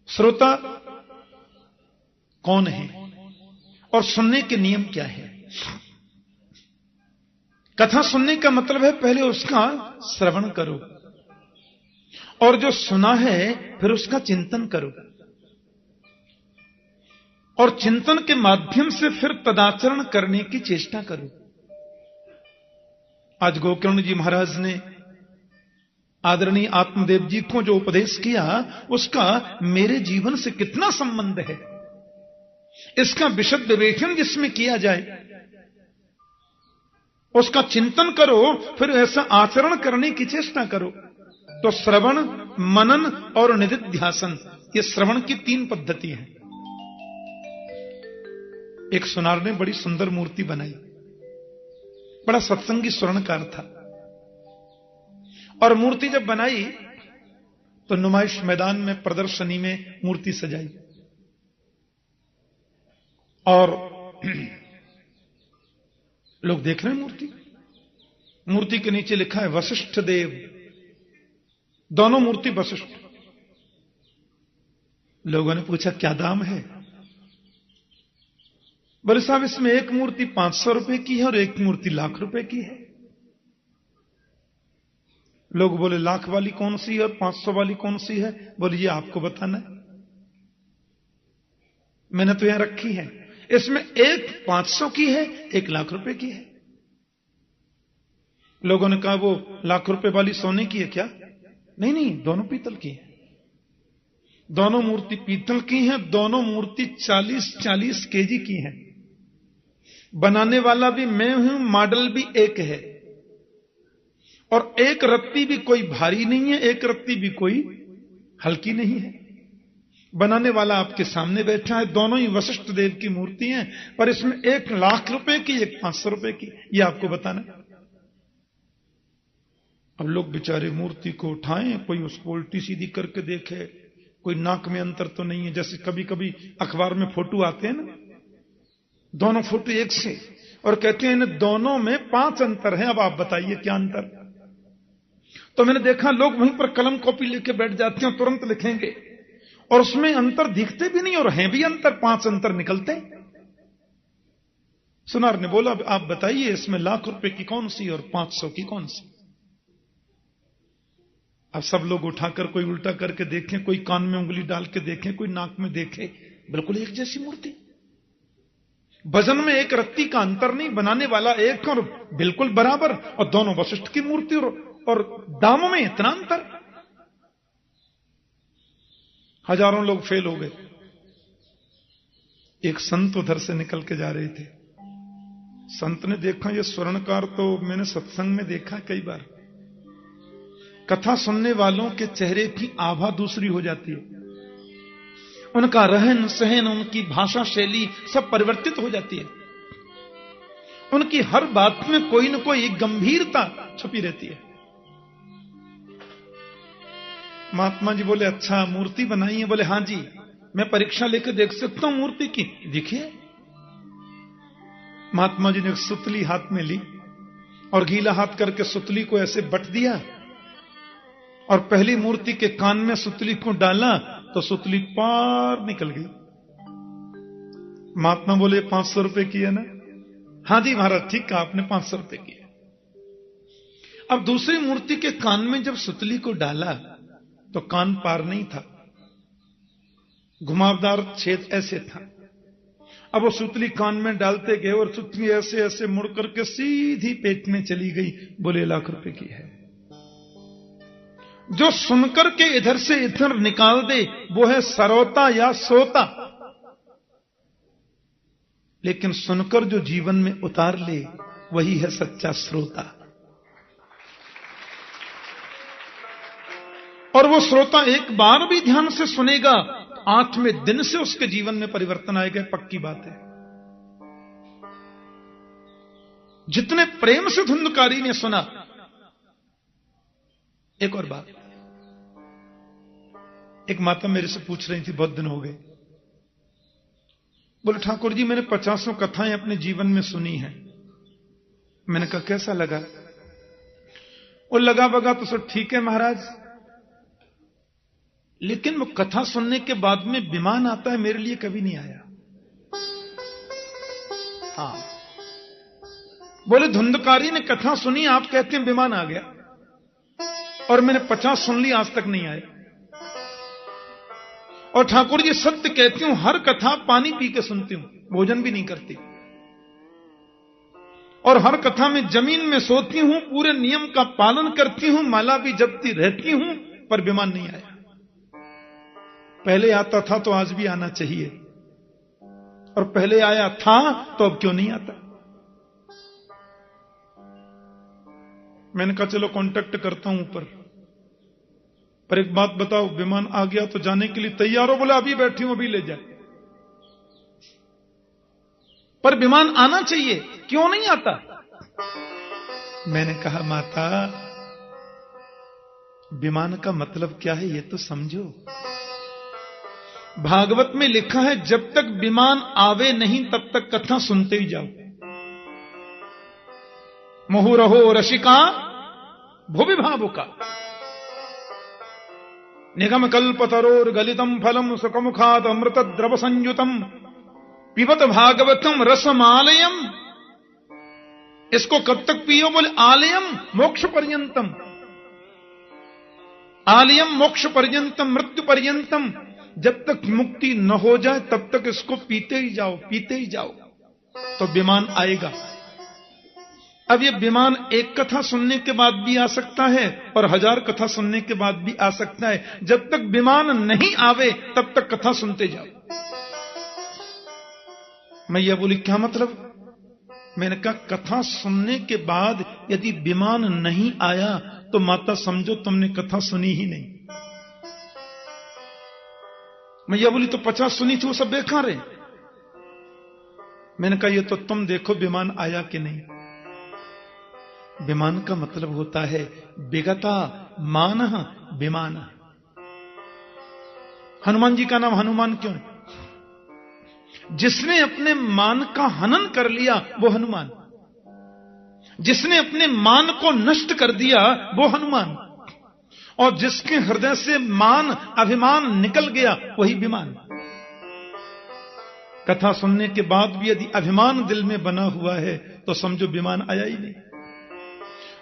श्रोता कौन है और सुनने के नियम क्या है? कथा सुनने का मतलब है पहले उसका श्रवण करो और जो सुना है फिर उसका चिंतन करो और चिंतन के माध्यम से फिर तदाचरण करने की चेष्टा करो। आज गोकर्ण जी महाराज ने आदरणीय आत्मदेव जी को जो उपदेश किया उसका मेरे जीवन से कितना संबंध है, इसका विशद विवेचन जिसमें किया जाए, उसका चिंतन करो, फिर ऐसा आचरण करने की चेष्टा करो। तो श्रवण, मनन और निधिध्यासन, ये श्रवण की 3 पद्धति है। एक सुनार ने बड़ी सुंदर मूर्ति बनाई, बड़ा सत्संगी स्वर्णकार था, और मूर्ति जब बनाई तो नुमाइश मैदान में प्रदर्शनी में मूर्ति सजाई और लोग देख रहे हैं मूर्ति। मूर्ति के नीचे लिखा है वशिष्ठ देव, दोनों मूर्ति वशिष्ठ। लोगों ने पूछा क्या दाम है? बोले साहब इसमें एक मूर्ति 500 रुपए की है और एक मूर्ति लाख रुपए की है। लोग बोले लाख वाली कौन सी है और 500 वाली कौन सी है? बोले ये आपको बताना है, मैंने तो यहां रखी है। इसमें एक 500 की है, एक लाख रुपए की है। लोगों ने कहा वो लाख रुपए वाली सोने की है क्या? नहीं नहीं, दोनों पीतल की है। दोनों मूर्ति पीतल की हैं, दोनों मूर्ति 40-40 केजी की हैं। बनाने वाला भी मैं हूं, मॉडल भी एक है, और एक रत्ती भी कोई भारी नहीं है, एक रत्ती भी कोई हल्की नहीं है। बनाने वाला आपके सामने बैठा है, दोनों ही वशिष्ठ देव की मूर्ति हैं, पर इसमें एक लाख रुपए की, एक 500 रुपए की, ये आपको बताना। अब लोग बेचारे मूर्ति को उठाएं, कोई उसको उल्टी सीधी करके देखे, कोई नाक में अंतर तो नहीं है। जैसे कभी कभी अखबार में फोटो आते हैं ना, दोनों फोटो एक से, और कहते हैं इन दोनों में 5 अंतर है, अब आप बताइए क्या अंतर। तो मैंने देखा लोग वहीं पर कलम कॉपी लेके बैठ जाते हैं, तुरंत लिखेंगे, और उसमें अंतर दिखते भी नहीं और हैं भी अंतर, 5 अंतर निकलते हैं। सुनार ने बोला आप बताइए इसमें लाख रुपए की कौन सी और 500 की कौन सी? अब सब लोग उठाकर कोई उल्टा करके देखें, कोई कान में उंगली डाल के देखें, कोई नाक में देखे, बिल्कुल एक जैसी मूर्ति। वजन में एक रत्ती का अंतर नहीं, बनाने वाला एक और बिल्कुल बराबर, और दोनों वशिष्ठ की मूर्ति, और दामों में इतना अंतर। हजारों लोग फेल हो गए। एक संत उधर से निकल के जा रहे थे। संत ने देखा ये स्वर्णकार तो मैंने सत्संग में देखा कई बार। कथा सुनने वालों के चेहरे की आभा दूसरी हो जाती है, उनका रहन सहन, उनकी भाषा शैली सब परिवर्तित हो जाती है। उनकी हर बात में कोई न कोई गंभीरता छुपी रहती है। महात्मा जी बोले अच्छा मूर्ति बनाई है? बोले हां जी, मैं परीक्षा लेकर देख सकता हूं मूर्ति की? देखिए। महात्मा जी ने सुतली हाथ में ली और गीला हाथ करके सुतली को ऐसे बट दिया, और पहली मूर्ति के कान में सुतली को डाला तो सुतली पार निकल गई। महात्मा बोले 500 रुपए की है ना? हां जी महाराज, ठीक कहा आपने, 500 रुपए की है। अब दूसरी मूर्ति के कान में जब सुतली को डाला तो कान पार नहीं था, घुमावदार छेद ऐसे था। अब वो सुतली कान में डालते गए और सुतली ऐसे ऐसे मुड़ करके सीधी पेट में चली गई। बोले लाख रुपए की है। जो सुनकर के इधर से इधर निकाल दे वो है सरोता या सोता, लेकिन सुनकर जो जीवन में उतार ले वही है सच्चा श्रोता। और वो श्रोता एक बार भी ध्यान से सुनेगा, 8वें दिन से उसके जीवन में परिवर्तन आएगा, पक्की बात है। जितने प्रेम से धुंधकारी ने सुना। एक और बात, एक माता मेरे से पूछ रही थी, बहुत दिन हो गए, बोले ठाकुर जी मैंने 50 कथाएं अपने जीवन में सुनी हैं। मैंने कहा कैसा लगा? वो लगा बगा तो सब ठीक है महाराज, लेकिन वो कथा सुनने के बाद में विमान आता है, मेरे लिए कभी नहीं आया। हाँ, बोले धुंधकारी ने कथा सुनी, आप कहते हैं विमान आ गया, और मैंने 50 सुन ली, आज तक नहीं आया। और ठाकुर जी सत्य कहती हूं, हर कथा पानी पी के सुनती हूं, भोजन भी नहीं करती, और हर कथा में जमीन में सोती हूं, पूरे नियम का पालन करती हूं, माला भी जपती रहती हूं, पर विमान नहीं आया। पहले आता था तो आज भी आना चाहिए, और पहले आया था तो अब क्यों नहीं आता। मैंने कहा चलो कांटेक्ट करता हूं ऊपर, पर एक बात बताओ, विमान आ गया तो जाने के लिए तैयार हो? बोला अभी बैठी हूं, अभी ले जाए। पर विमान आना चाहिए, क्यों नहीं आता? मैंने कहा माता, विमान का मतलब क्या है ये तो समझो। भागवत में लिखा है, जब तक विमान आवे नहीं तब तक कथा सुनते ही जाओ। मुहुरहो रसिका भुवि भावुका निगम कल्पतरोर गलितम फलम सुखमुखाद अमृत द्रव संयुतम पिबत भागवतम रसमालयम। इसको कब तक पियो? बोले आलयम मोक्ष पर्यंतम, आलयम मोक्ष पर्यंतम, मृत्यु पर्यंतम। जब तक मुक्ति न हो जाए तब तक इसको पीते ही जाओ, पीते ही जाओ, तो विमान आएगा। अब ये विमान एक कथा सुनने के बाद भी आ सकता है और 1000 कथा सुनने के बाद भी आ सकता है। जब तक विमान नहीं आवे तब तक कथा सुनते जाओ। मैया बोली क्या मतलब? मैंने कहा कथा सुनने के बाद यदि विमान नहीं आया तो माता समझो तुमने कथा सुनी ही नहीं। मैया बोली तो 50 सुनी थी वो सब बेकार है। मैंने कहा ये तो तुम देखो विमान आया कि नहीं। विमान का मतलब होता है विगता मान विमान। हनुमान जी का नाम हनुमान क्यों? जिसने अपने मान का हनन कर लिया वो हनुमान, जिसने अपने मान को नष्ट कर दिया वो हनुमान, और जिसके हृदय से मान अभिमान निकल गया वही विमान। कथा सुनने के बाद भी यदि अभिमान दिल में बना हुआ है तो समझो विमान आया ही नहीं।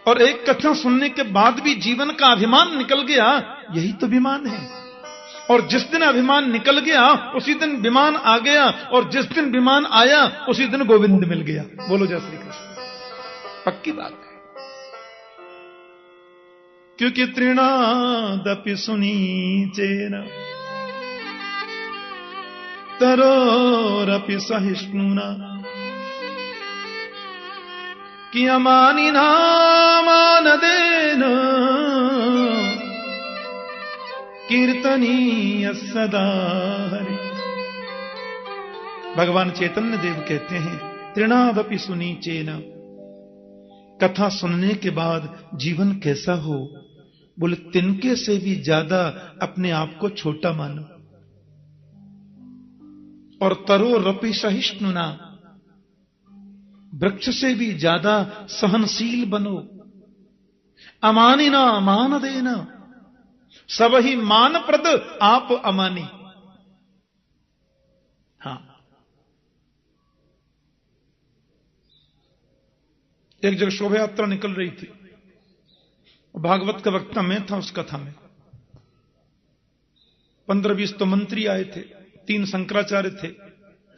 और एक कथा सुनने के बाद भी जीवन का अभिमान निकल गया, यही तो विमान है। और जिस दिन अभिमान निकल गया उसी दिन विमान आ गया, और जिस दिन विमान आया उसी दिन गोविंद मिल गया। बोलो जय श्री कृष्ण। पक्की बात है। क्योंकि तृणादपि सुनीचेन तरोरपि सहिष्णुना कि अमानिना मानदेन कीर्तनीय सदा हरि। भगवान चैतन्य देव कहते हैं तृणादपि सुनीचेन, कथा सुनने के बाद जीवन कैसा हो? बोले तिनके से भी ज्यादा अपने आप को छोटा मानो, और तरोरपि सहिष्णुना, वृक्ष से भी ज्यादा सहनशील बनो। अमानिना मान देना, सब ही मान प्रद आप अमानी। हां, एक जगह शोभा यात्रा निकल रही थी, भागवत का वक्ता मैं था उस कथा में। 15-20 तो मंत्री आए थे, 3 शंकराचार्य थे,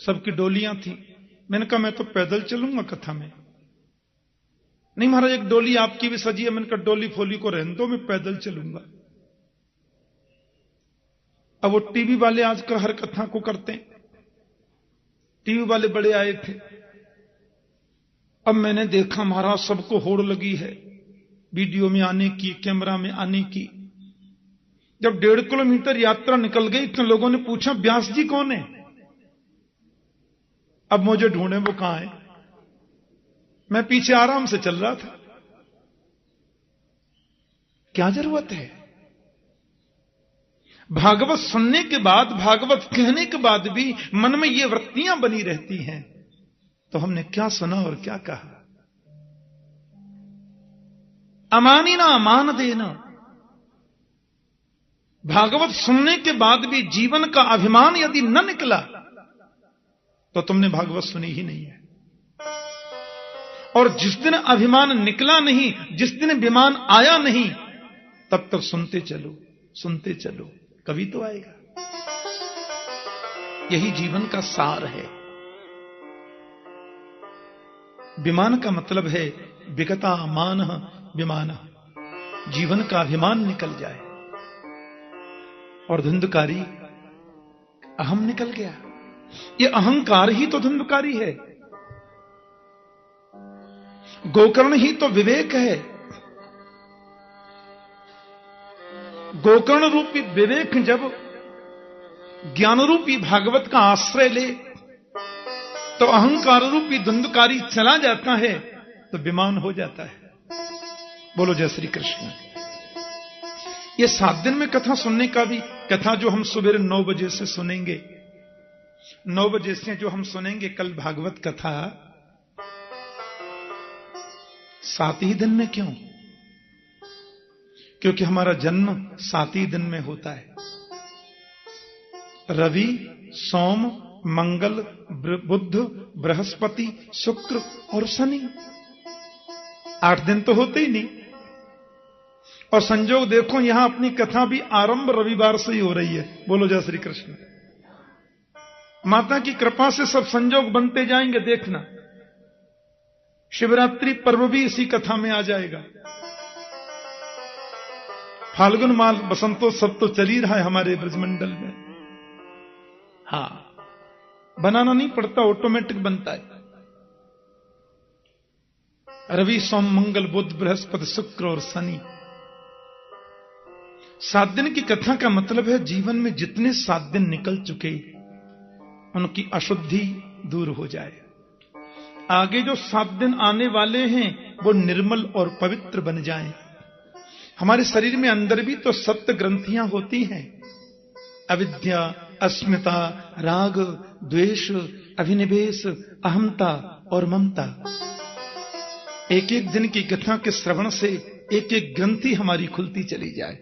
सबकी डोलियां थी। मैंने कहा मैं तो पैदल चलूंगा कथा में। नहीं महाराज एक डोली आपकी भी सजी है। मैंने कहा डोली फोली को रहने दो, मैं पैदल चलूंगा। अब वो टीवी वाले आजकल हर कथा को करते हैं, टीवी वाले बड़े आए थे। अब मैंने देखा महाराज सबको होड़ लगी है वीडियो में आने की, कैमरा में आने की। जब 1.5 किलोमीटर यात्रा निकल गई तो लोगों ने पूछा व्यास जी कौन है? अब मुझे ढूंढे वो कहां है। मैं पीछे आराम से चल रहा था। क्या जरूरत है? भागवत सुनने के बाद, भागवत कहने के बाद भी मन में ये वृत्तियां बनी रहती हैं, तो हमने क्या सुना और क्या कहा? अमानिना मान देना, भागवत सुनने के बाद भी जीवन का अभिमान यदि न निकला तो तुमने भागवत सुनी ही नहीं है। और जिस दिन अभिमान निकला नहीं, जिस दिन विमान आया नहीं, तब तक सुनते चलो, कभी तो आएगा। यही जीवन का सार है। विमान का मतलब है विगता मान विमान, जीवन का अभिमान निकल जाए। और धुंधकारी अहम निकल गया। ये अहंकार ही तो धुंधकारी है। गोकर्ण ही तो विवेक है। गोकर्ण रूपी विवेक जब ज्ञान रूपी भागवत का आश्रय ले तो अहंकार रूपी धुंधकारी चला जाता है, तो विमान हो जाता है। बोलो जय श्री कृष्ण। ये 7 दिन में कथा सुनने का भी, कथा जो हम सुबह 9 बजे से सुनेंगे, 9 बजे से जो हम सुनेंगे कल भागवत कथा, 7 ही दिन में क्यों? क्योंकि हमारा जन्म 7 ही दिन में होता है। रवि, सोम, मंगल, बुध, बृहस्पति, शुक्र और शनि, 8 दिन तो होते ही नहीं। और संजोग देखो, यहां अपनी कथा भी आरंभ रविवार से ही हो रही है। बोलो जय श्री कृष्ण। माता की कृपा से सब संजोग बनते जाएंगे, देखना। शिवरात्रि पर्व भी इसी कथा में आ जाएगा। फाल्गुन माल बसंतोत्सव तो चल ही रहा है हमारे ब्रजमंडल में। हां, बनाना नहीं पड़ता, ऑटोमेटिक बनता है। रवि, सोम, मंगल, बुध, बृहस्पति, शुक्र और शनि, 7 दिन की कथा का मतलब है जीवन में जितने 7 दिन निकल चुके उनकी अशुद्धि दूर हो जाए। आगे जो 7 दिन आने वाले हैं वो निर्मल और पवित्र बन जाएं। हमारे शरीर में अंदर भी तो 7 ग्रंथियां होती हैं। अविद्या, अस्मिता, राग, द्वेष, अभिनिवेश, अहमता और ममता। एक एक दिन की कथा के श्रवण से एक एक ग्रंथि हमारी खुलती चली जाए।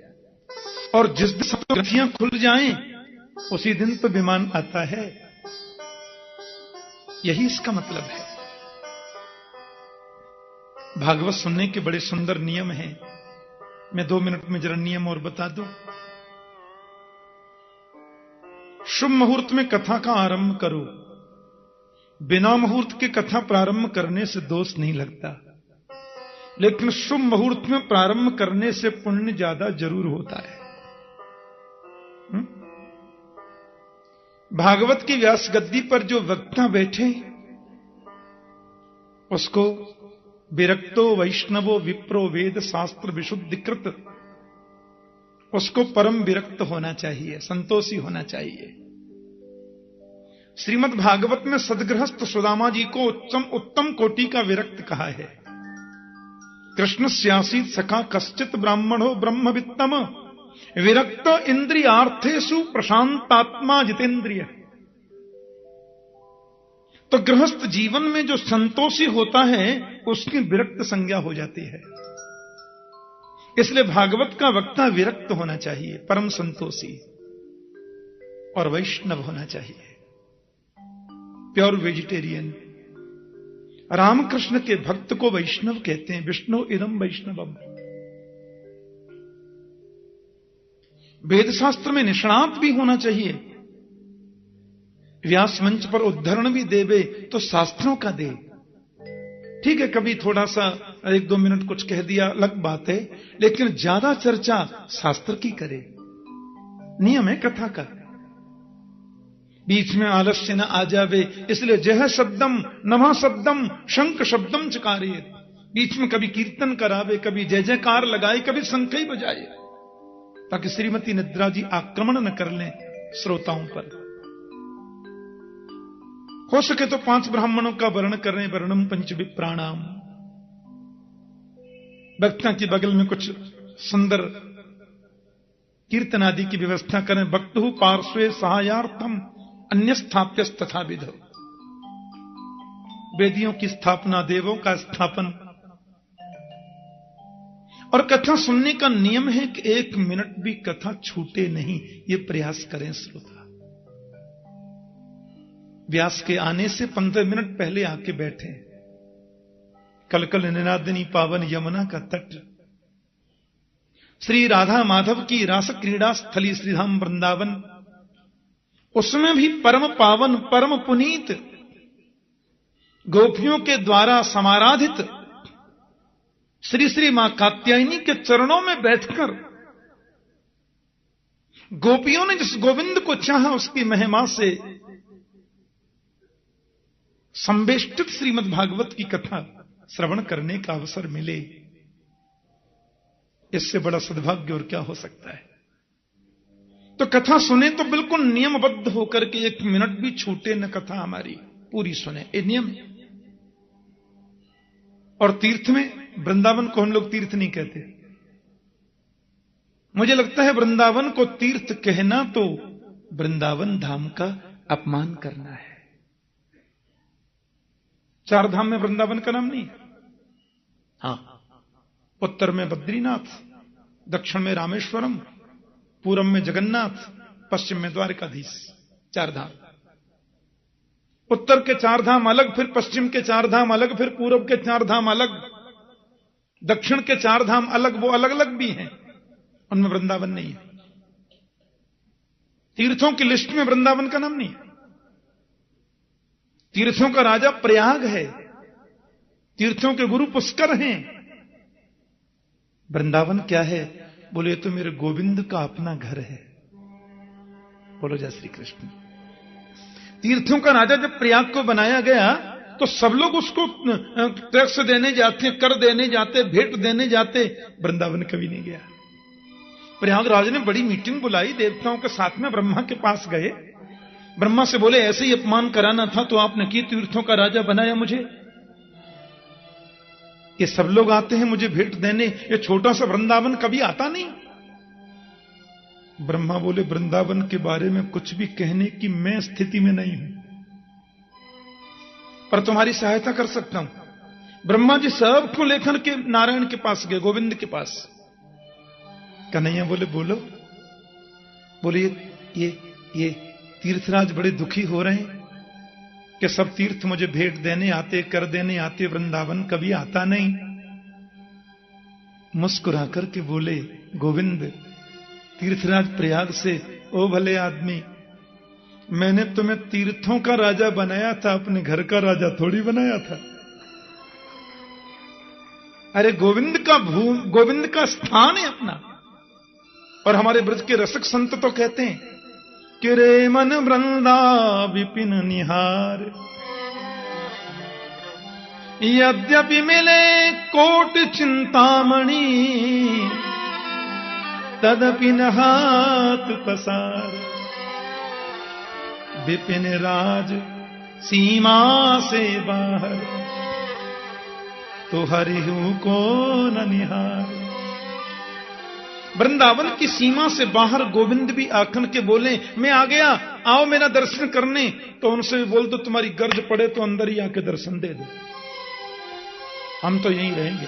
और जिस दिन 7 ग्रंथियां खुल जाएं, उसी दिन तो विमान आता है। यही इसका मतलब है। भागवत सुनने के बड़े सुंदर नियम हैं। मैं 2 मिनट में जरा नियम और बता दूं। शुभ मुहूर्त में कथा का आरंभ करो। बिना मुहूर्त के कथा प्रारंभ करने से दोष नहीं लगता, लेकिन शुभ मुहूर्त में प्रारंभ करने से पुण्य ज्यादा जरूर होता है। भागवत की व्यास गद्दी पर जो वक्ता बैठे उसको विरक्तो वैष्णवो विप्रो वेद शास्त्र विशुद्धिकृत, उसको परम विरक्त होना चाहिए, संतोषी होना चाहिए। श्रीमद् भागवत में सदगृहस्थ सुदामा जी को उत्तम कोटि का विरक्त कहा है। कृष्ण स्यासीत सखा कश्चित ब्राह्मणो ब्रह्मवित्तम विरक्त इंद्रियार्थेषु प्रशांतात्मा जितेंद्रिय। तो गृहस्थ जीवन में जो संतोषी होता है उसकी विरक्त संज्ञा हो जाती है। इसलिए भागवत का वक्ता विरक्त होना चाहिए, परम संतोषी, और वैष्णव होना चाहिए, प्योर वेजिटेरियन। रामकृष्ण के भक्त को वैष्णव कहते हैं। विष्णु इदम वैष्णवम। वेद शास्त्र में निष्णात भी होना चाहिए। व्यास मंच पर उद्धरण भी देवे तो शास्त्रों का दे। ठीक है, कभी थोड़ा सा 1-2 मिनट कुछ कह दिया, अलग बात है, लेकिन ज्यादा चर्चा शास्त्र की करे। नियम है कथा का। बीच में आलस्य न आ जावे, इसलिए जय शब्दम नमः शब्दम शंख शब्दम चकारे। बीच में कभी कीर्तन करावे, कभी जय जयकार लगाए, कभी शंख ही बजाए, ताकि श्रीमती निद्रा जी आक्रमण न कर लें श्रोताओं पर। हो सके तो 5 ब्राह्मणों का वर्ण करें, वर्णम पंच विप्राणाम। वक्ता के बगल में कुछ सुंदर कीर्तन आदि की व्यवस्था करें। वक्तु पार्श्वे सहायार्थम अन्य स्थाप्य तथा विधो। वेदियों की स्थापना, देवों का स्थापन, और कथा सुनने का नियम है कि 1 मिनट भी कथा छूटे नहीं, ये प्रयास करें श्रोता। व्यास के आने से 15 मिनट पहले आके बैठे। कल कल निनादिनी पावन यमुना का तट, श्री राधा माधव की रास क्रीड़ा स्थली श्रीधाम वृंदावन, उसमें भी परम पावन परम पुनीत गोपियों के द्वारा समाराधित श्री श्री मां कात्यायनी के चरणों में बैठकर गोपियों ने जिस गोविंद को चाहा उसकी महिमा से संवेष्टित श्रीमद् भागवत की कथा श्रवण करने का अवसर मिले, इससे बड़ा सद्भाग्य और क्या हो सकता है। तो कथा सुने तो बिल्कुल नियमबद्ध होकर के 1 मिनट भी छूटे न कथा हमारी, पूरी सुने, ये नियम है। और तीर्थ में, वृंदावन को हम लोग तीर्थ नहीं कहते। मुझे लगता है वृंदावन को तीर्थ कहना तो वृंदावन धाम का अपमान करना है। 4 धाम में वृंदावन का नाम नहीं है। हां, उत्तर में बद्रीनाथ, दक्षिण में रामेश्वरम, पूर्व में जगन्नाथ, पश्चिम में द्वारकाधीश, 4 धाम। उत्तर के 4 धाम अलग, फिर पश्चिम के 4 धाम अलग, फिर पूर्व के 4 धाम अलग, दक्षिण के 4 धाम अलग, वो अलग अलग भी हैं, उनमें वृंदावन नहीं है। तीर्थों की लिस्ट में वृंदावन का नाम नहीं है। तीर्थों का राजा प्रयाग है, तीर्थों के गुरु पुष्कर हैं। वृंदावन क्या है? बोले तो मेरे गोविंद का अपना घर है। बोलो जय श्री कृष्ण। तीर्थों का राजा जब प्रयाग को बनाया गया तो सब लोग उसको टैक्स देने जाते, कर देने जाते, भेंट देने जाते, वृंदावन कभी नहीं गया। प्रयागराज ने बड़ी मीटिंग बुलाई, देवताओं के साथ में ब्रह्मा के पास गए। ब्रह्मा से बोले ऐसे ही अपमान कराना था तो आपने की, तीर्थों का राजा बनाया मुझे। ये सब लोग आते हैं मुझे भेंट देने, ये छोटा सा वृंदावन कभी आता नहीं। ब्रह्मा बोले वृंदावन के बारे में कुछ भी कहने की मैं स्थिति में नहीं हूं, पर तुम्हारी सहायता कर सकता हूं। ब्रह्मा जी सबको लेकर के नारायण के पास गए, गोविंद के पास। कन्हैया बोले बोलो। बोले ये तीर्थराज बड़े दुखी हो रहे हैं कि सब तीर्थ मुझे भेंट देने आते, कर देने आते, वृंदावन कभी आता नहीं। मुस्कुरा करके बोले गोविंद, तीर्थराज प्रयाग से, ओ भले आदमी, मैंने तुम्हें तीर्थों का राजा बनाया था, अपने घर का राजा थोड़ी बनाया था। अरे गोविंद का स्थान है अपना। और हमारे ब्रज के रसिक संत तो कहते हैं कि रे मन वृंदा विपिन निहार, यद्यपि मिले कोट चिंतामणि, तदपि न हाथ पसार। विपिन राज सीमा से बाहर, तो हरिहु को न निहार। वृंदावन की सीमा से बाहर गोविंद भी आखन के बोले मैं आ गया, आओ मेरा दर्शन करने। तो उनसे बोल दो तुम्हारी गर्ज पड़े तो अंदर ही आके दर्शन दे दो, हम तो यहीं रहेंगे।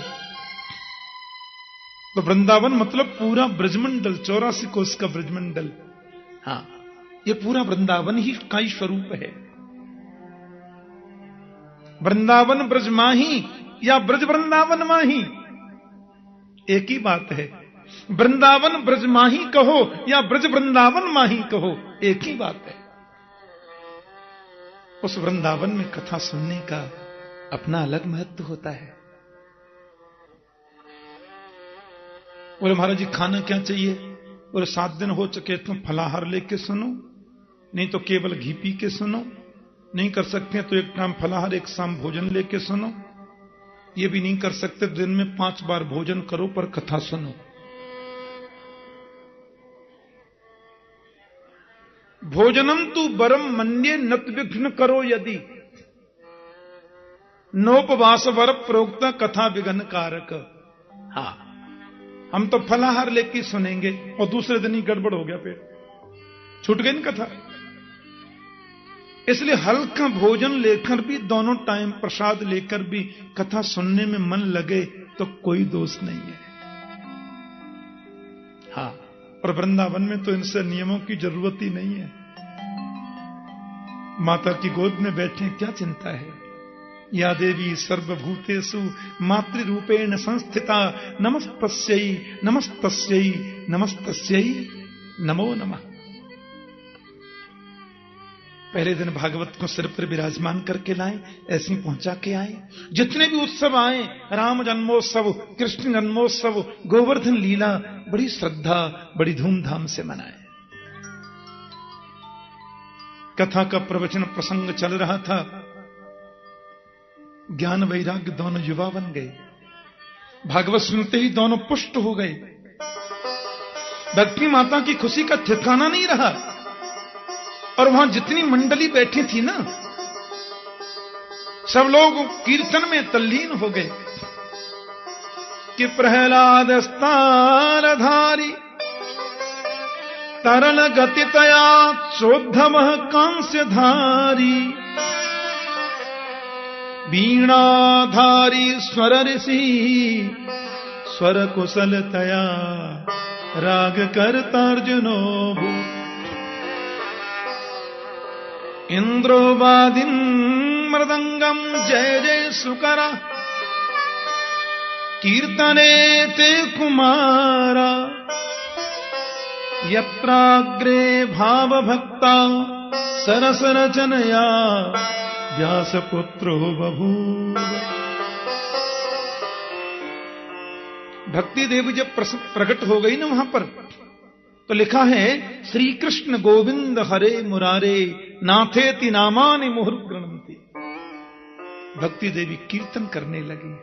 तो वृंदावन मतलब पूरा ब्रजमंडल, 84 कोस का ब्रजमंडल। हाँ, ये पूरा वृंदावन ही का ही स्वरूप है। वृंदावन ब्रज माही या ब्रज वृंदावन माही एक ही बात है। वृंदावन ब्रज माही कहो या ब्रज वृंदावन माही कहो, एक ही बात है। उस वृंदावन में कथा सुनने का अपना अलग महत्व होता है। बोले महाराज जी खाना क्या चाहिए? बोले 7 दिन हो चुके तुम फलाहार लेके सुनो, नहीं तो केवल घी पी के सुनो, नहीं कर सकते तो एक टाइम फलाहार एक शाम भोजन लेके सुनो, ये भी नहीं कर सकते दिन में 5 बार भोजन करो पर कथा सुनो। भोजनम तू बरम मन्ये नत विघ्न करो यदि, नोपवास वर प्रोक्ता कथा विघ्न कारक। हाँ, हम तो फलाहार लेके सुनेंगे और दूसरे दिन ही गड़बड़ हो गया, पेट छूट गई ना कथा। इसलिए हल्का भोजन लेकर भी, दोनों टाइम प्रसाद लेकर भी कथा सुनने में मन लगे तो कोई दोष नहीं है। हाँ, और वृंदावन में तो इनसे नियमों की जरूरत ही नहीं है। माता की गोद में बैठे, क्या चिंता है। या देवी सर्वभूतेषु मातृरूपेण संस्थिता नमस्तस्यै नमस्तस्यै नमस्तस्यै नमो नमः। पहले दिन भागवत को सिर पर विराजमान करके लाए, ऐसे ही पहुंचा के आए। जितने भी उत्सव आए, राम जन्मोत्सव, कृष्ण जन्मोत्सव, गोवर्धन लीला, बड़ी श्रद्धा, बड़ी धूमधाम से मनाए। कथा का प्रवचन प्रसंग चल रहा था। ज्ञान वैराग्य दोनों युवा बन गए। भागवत सुनते ही दोनों पुष्ट हो गए। भक्ति माता की खुशी का ठिकाना नहीं रहा। और वहां जितनी मंडली बैठी थी ना, सब लोग कीर्तन में तल्लीन हो गए कि प्रहलाद स्तारधारी तरल गतितया चोद्धव कांस्यधारी वीणाधारी स्वर ऋषि स्वर कुशलतया राग करतार्जुनो भूत इंद्रोवादिन मृदंगम जय जय सुकरा कीर्तने ते कुमारा यत्राग्रे भाव भक्ता सरस रचनया व्यासपुत्रो बभूव। भक्ति देवी जब प्रकट हो गई ना वहां पर, तो लिखा है श्री कृष्ण गोविंद हरे मुरारे नाथेति नामानि मुहुर्गृणन्ति। भक्ति देवी कीर्तन करने लगी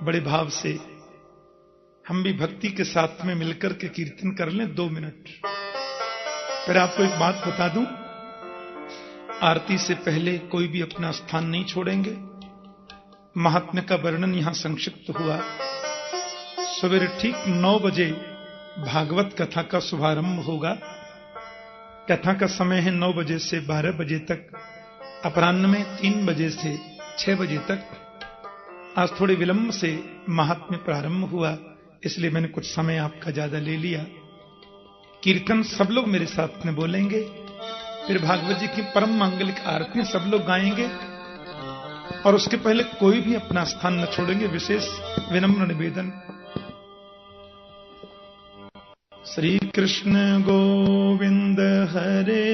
बड़े भाव से। हम भी भक्ति के साथ में मिलकर के कीर्तन कर लें 2 मिनट। फिर आपको एक बात बता दूं, आरती से पहले कोई भी अपना स्थान नहीं छोड़ेंगे। महात्म्य का वर्णन यहां संक्षिप्त हुआ। सवेरे ठीक 9 बजे भागवत कथा का शुभारंभ होगा। कथा का समय है 9 बजे से 12 बजे तक। अपराह्न में 3 बजे से 6 बजे तक। आज थोड़े विलंब से महात्म्य प्रारंभ हुआ, इसलिए मैंने कुछ समय आपका ज्यादा ले लिया। कीर्तन सब लोग मेरे साथ में बोलेंगे, फिर भागवत जी की परम मांगलिक आरती सब लोग गाएंगे, और उसके पहले कोई भी अपना स्थान न छोड़ेंगे। विशेष विनम्र निवेदन। श्री कृष्ण गोविंद हरे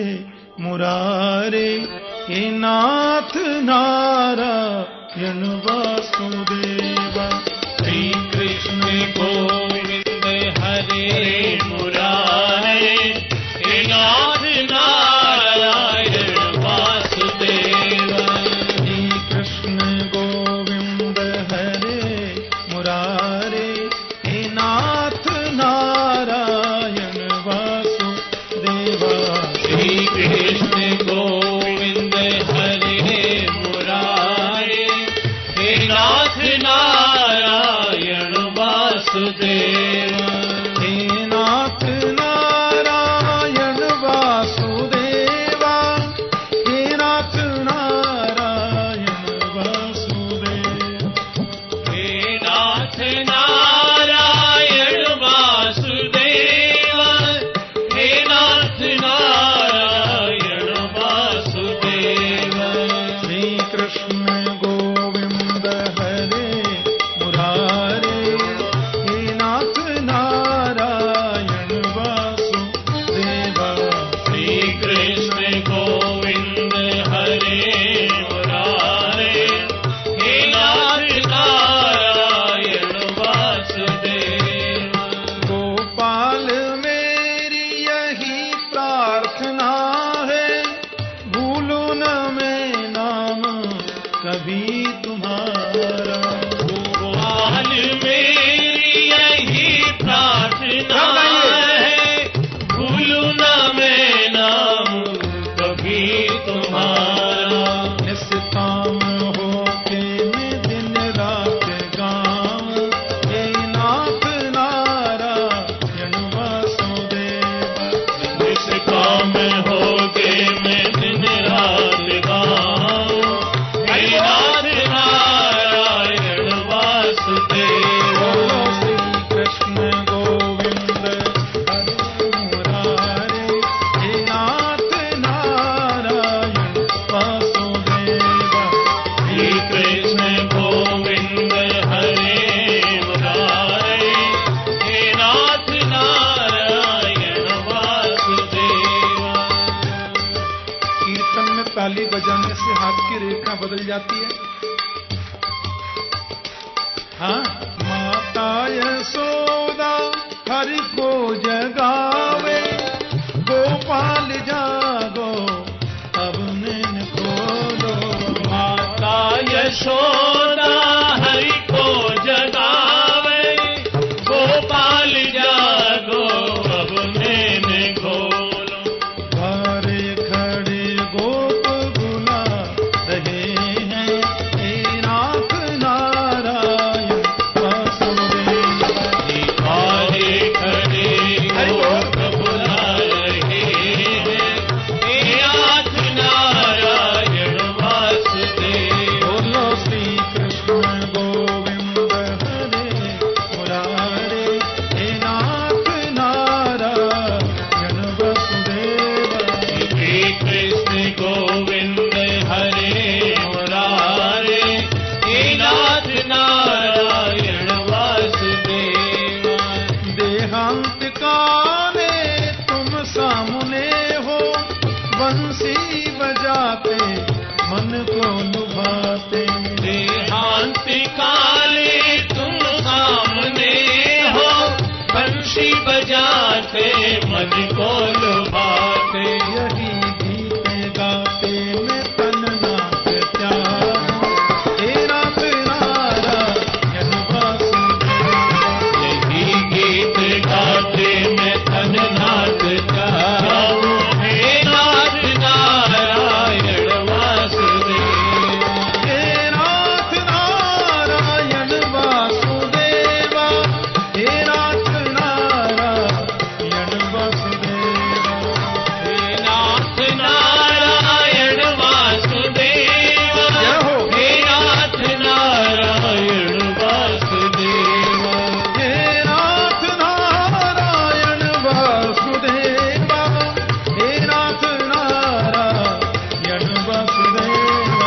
मुरारे हे नाथ नारायण वासुदेवा। श्री कृष्ण गोविंद हरे मुरारे हे नाथ नारायण वासुदेवा। श्री कृष्ण गोविंद हरे मुरारे हे नाथ नारायण वासुदेवा। श्री कृष्ण गोविंद हरे मुरारे हे नाथ नारायण वासुदेवा। हे नाथ नारायण वासुदेवा। हे नाथ नारायण वासुदेवा। हे नाथ नारायण वासुदेवा। हे नाथ नारायण वासुदेवा। श्री कृष्ण गोविंद हरे मुरारे हे नाथ नारायण वासुदेवा। श्री कृष्ण गोविंद हरे मुरारे हे नाथ नारायण वासुदेवा। गोपाल मेरी यही प्रार्थना है, भूलूं न मैं नाम कभी तुम्हारा। गोपाल मेरी यही प्रार्थना है, भूलूं न मैं नाम कभी तुम्हारा। निष्काम होके मैं दिन रात गाऊं, हे नाथ नारायण वासुदेवा। निष्काम होके मैं दिन रात गाऊं, हे नाथ नारायण वासुदेवा। बोलो श्री ताली बजाने से हाथ की रेखा बदल जाती है। हाँ, माता यशोदा हरि को जगावे, गोपाल जागो अब नैन खोलो। माता यशोदा हरि को जगावे, गोपाल जागो अब नैन खोलो। घरे खड़े गोप बुला रहे हैं, हे नाथ नारायण वासुदेव। घरे खड़े गोप बुला रहे हैं, हे नाथ नारायण वासुदेव। बोलो श्री कृष्ण गोविंद हरे मुरारे, हे नाथ नारायण वसुदेव। श्री कृष्ण गोविंद हरे मुरारे, हे नाथ नारायण वासुदेव। देहांत काले तुम सामने हो, बंसी बजाते मन को लुभाते। देहांत काले तुम सामने हो, बंशी बजाते मन को लुभाते। यही गीत गाते में तन नाच त्याग, हे नाथ नारायण वासुदेव। यही गीत गाते में तन नाच जाऊं, हे नाथ नारायण वासुदेव। हे नाथ नारायण वासुदेव, हे नाथ नारायण वासुदेव। हे नाथ नारायण वासुदेव, जय हो। हे नाथ नारायण वासुदेव। हे नाथ नारायण वासुदेव, हे नाथ नारायण वासुदेव।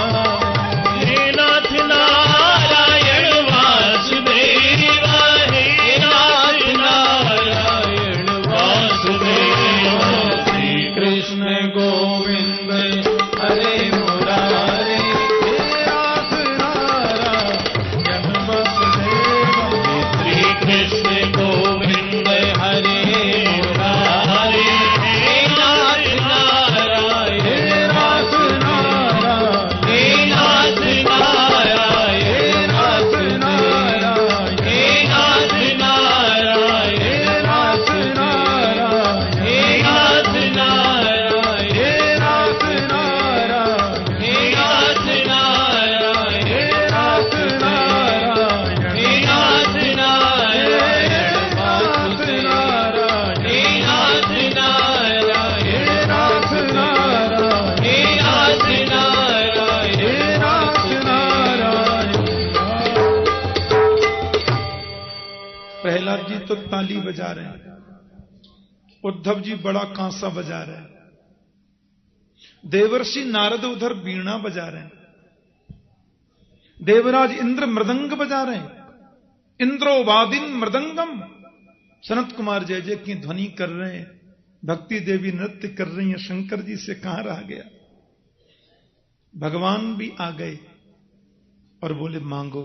हे नाथ नारायण वासुदेव, हे नाथ नारायण वासुदेव। श्री कृष्ण गोविंद हरे मुरारे, हे नाथ नारायण वासुदेव। श्री कृष्ण गोविंद हरे मुरारे, हे नाथ नारायण हे नाथ नारायण, हे नाथ नारायण नारायण, हे नाथ नारायण हे नाथ नारायण, हे नाथ नारायण हे नाथ नारायण, हे नाथ नारायण हे नाथ नारायण, हे नाथ नारायण नारायण, हे नाथ नारायण हे नाथ नारायण, हे नाथ नारायण हे नाथ नारायण। प्रहलाद जी तो ताली बजा रहे हैं, उद्धव जी बड़ा कांसा बजा रहे हैं, देवर्षि नारद उधर वीणा बजा रहे हैं, देवराज इंद्र मृदंग बजा रहे हैं, इंद्रो वादिन मृदंगम। सनत कुमार जय जय की ध्वनि कर रहे हैं, भक्ति देवी नृत्य कर रही हैं। शंकर जी से कहां रह गया। भगवान भी आ गए और बोले मांगो।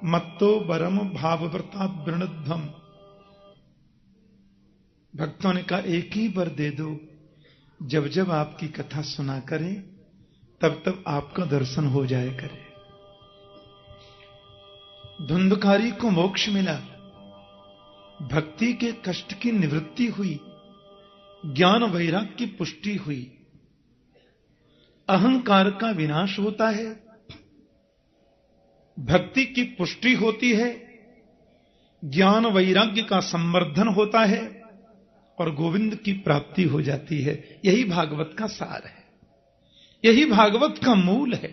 मत्तो बरम भावव्रता वृणध्वम। भक्तों ने कहा एक ही वर दे दो, जब जब आपकी कथा सुना करें तब तब आपका दर्शन हो जाए करे। धुंधकारी को मोक्ष मिला, भक्ति के कष्ट की निवृत्ति हुई, ज्ञान वैराग्य की पुष्टि हुई, अहंकार का विनाश होता है, भक्ति की पुष्टि होती है, ज्ञान वैराग्य का संवर्धन होता है और गोविंद की प्राप्ति हो जाती है। यही भागवत का सार है, यही भागवत का मूल है।